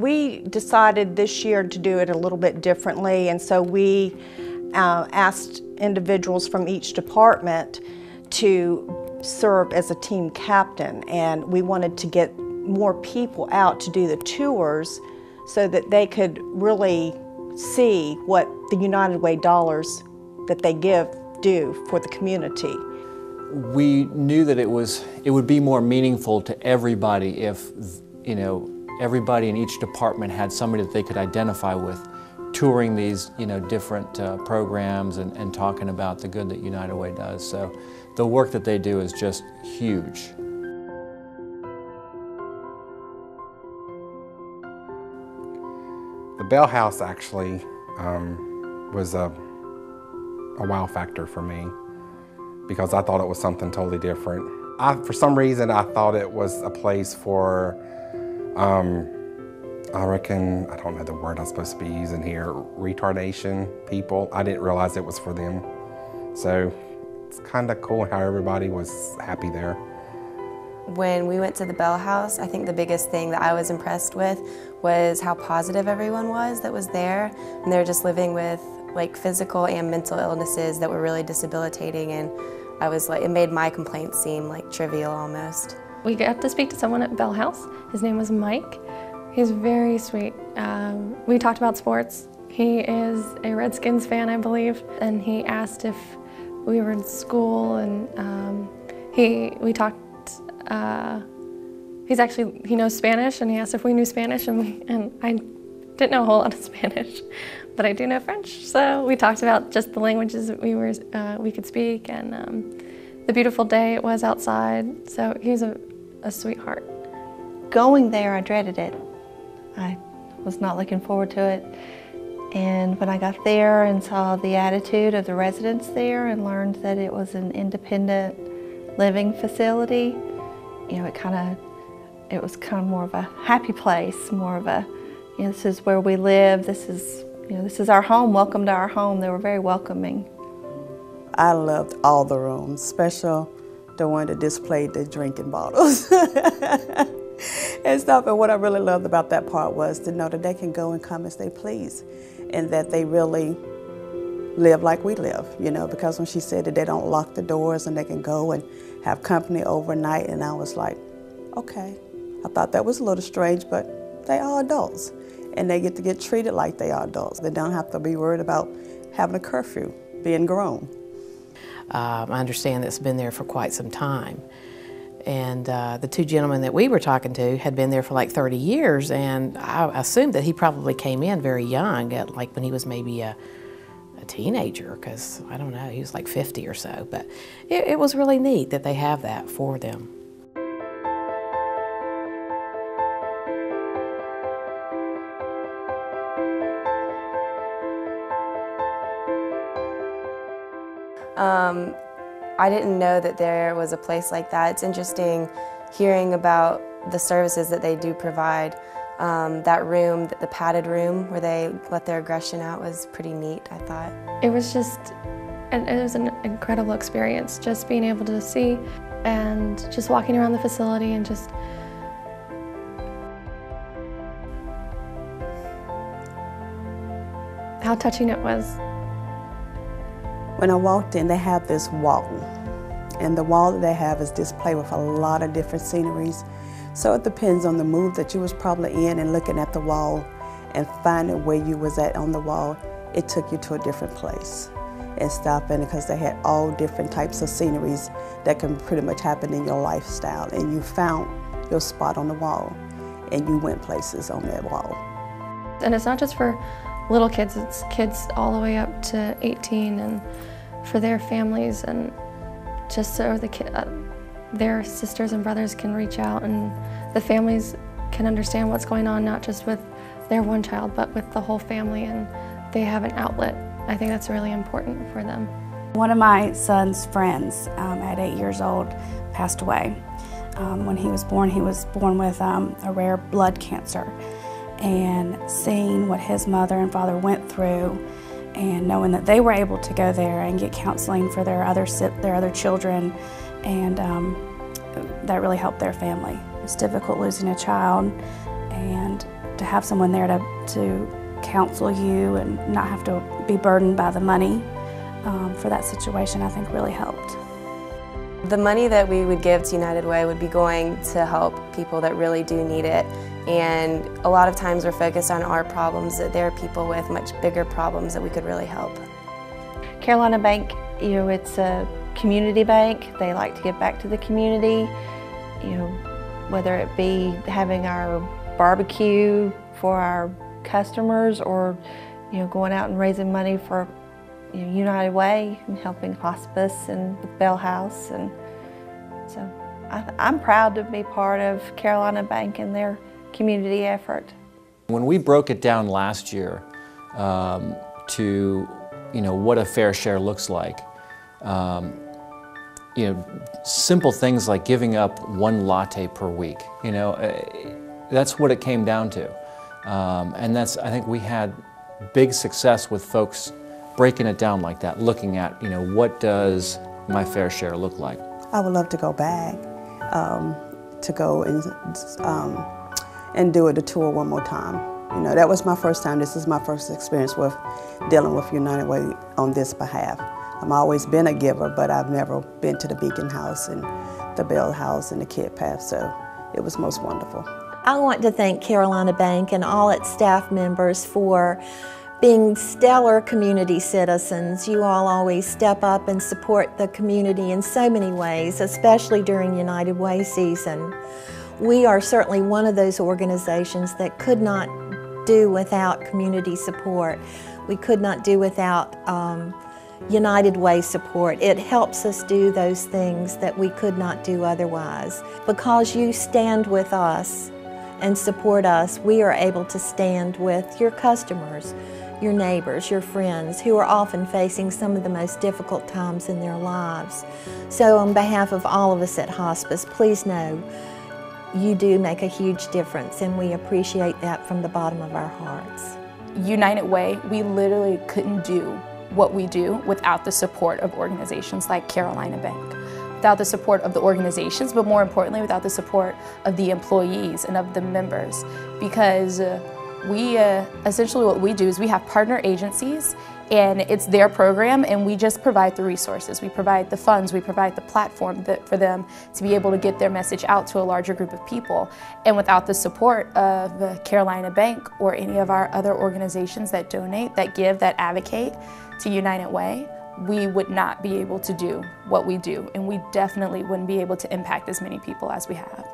We decided this year to do it a little bit differently, and so we asked individuals from each department to serve as a team captain, and we wanted to get more people out to do the tours so that they could really see what the United Way dollars that they give do for the community. We knew that it would be more meaningful to everybody if, everybody in each department had somebody that they could identify with touring these, different programs and talking about the good that United Way does. So the work that they do is just huge. The Bell House actually was a wow factor for me because I thought it was something totally different. For some reason, I thought it was a place for, I reckon, I don't know the word I'm supposed to be using here, retardation people. I didn't realize it was for them. So it's kind of cool how everybody was happy there. When we went to the Bell House, I think the biggest thing that I was impressed with was how positive everyone was that was there. And they were just living with like physical and mental illnesses that were really debilitating, and I was like, it made my complaints seem like trivial almost. We got to speak to someone at Bell House. His name was Mike. He's very sweet. We talked about sports. He is a Redskins fan, I believe, and he asked if we were in school, and we talked. He knows Spanish, and he asked if we knew Spanish, and I didn't know a whole lot of Spanish, but I do know French. So we talked about just the languages that we could speak, and the beautiful day it was outside. So he's a sweetheart. Going there, I dreaded it. I was not looking forward to it. And when I got there and saw the attitude of the residents there and learned that it was an independent living facility, it was kind of more of a happy place, more of a, this is where we live, this is our home, welcome to our home. They were very welcoming. I loved all the rooms, especially the one that displayed the drinking bottles and stuff. And what I really loved about that part was to know that they can go and come as they please, and that they really live like we live, because when she said that they don't lock the doors and they can go and have company overnight, and I was like, okay. I thought that was a little strange, but they are adults, and they get to get treated like they are adults. They don't have to be worried about having a curfew, being grown. I understand it's been there for quite some time. And the two gentlemen that we were talking to had been there for like 30 years, and I assumed that he probably came in very young, like when he was maybe a teenager, because I don't know, he was like 50 or so. But it was really neat that they have that for them. I didn't know that there was a place like that. It's interesting hearing about the services that they do provide. That room, the padded room where they let their aggression out, was pretty neat, I thought. It was an incredible experience, just being able to see and just walking around the facility and just how touching it was. When I walked in, they have this wall, and the wall that they have is displayed with a lot of different sceneries. So it depends on the mood that you was probably in, and looking at the wall and finding where you was at on the wall, it took you to a different place and stuff. And because they had all different types of sceneries that can pretty much happen in your lifestyle, and you found your spot on the wall and you went places on that wall. And it's not just for little kids, it's kids all the way up to 18, and for their families, and just so their sisters and brothers can reach out, and the families can understand what's going on, not just with their one child, but with the whole family, and they have an outlet. I think that's really important for them. One of my son's friends at 8 years old passed away. When he was born with a rare blood cancer. And seeing what his mother and father went through, and knowing that they were able to go there and get counseling for their other children, and that really helped their family. It's difficult losing a child, and to have someone there to counsel you and not have to be burdened by the money for that situation, I think really helped. The money that we would give to United Way would be going to help people that really do need it. And a lot of times we're focused on our problems, that there are people with much bigger problems that we could really help. Carolina Bank, it's a community bank. They like to give back to the community, whether it be having our barbecue for our customers or, going out and raising money for United Way and helping hospice and the Bell House. And so I'm proud to be part of Carolina Bank and their community effort. When we broke it down last year to what a fair share looks like, simple things like giving up 1 latte per week, that's what it came down to. And I think we had big success with folks breaking it down like that, looking at, what does my fair share look like? I would love to go back, to go and do the tour one more time. That was my first time. This is my first experience with dealing with United Way on this behalf. I've always been a giver, but I've never been to the Beacon House and the Bell House and the Kid Path, so it was most wonderful. I want to thank Carolina Bank and all its staff members for being stellar community citizens. You all always step up and support the community in so many ways, especially during United Way season. We are certainly one of those organizations that could not do without community support. We could not do without United Way support. It helps us do those things that we could not do otherwise. Because you stand with us and support us, we are able to stand with your customers, your neighbors, your friends, who are often facing some of the most difficult times in their lives. So on behalf of all of us at Hospice, please know you do make a huge difference, and we appreciate that from the bottom of our hearts. United Way, we literally couldn't do what we do without the support of organizations like Carolina Bank. Without the support of the organizations, but more importantly, without the support of the employees and of the members. Because essentially what we do is we have partner agencies, and it's their program, and we just provide the resources. We provide the funds, we provide the platform for them to be able to get their message out to a larger group of people. And without the support of the Carolina Bank or any of our other organizations that donate, that give, that advocate to United Way, we would not be able to do what we do, and we definitely wouldn't be able to impact as many people as we have.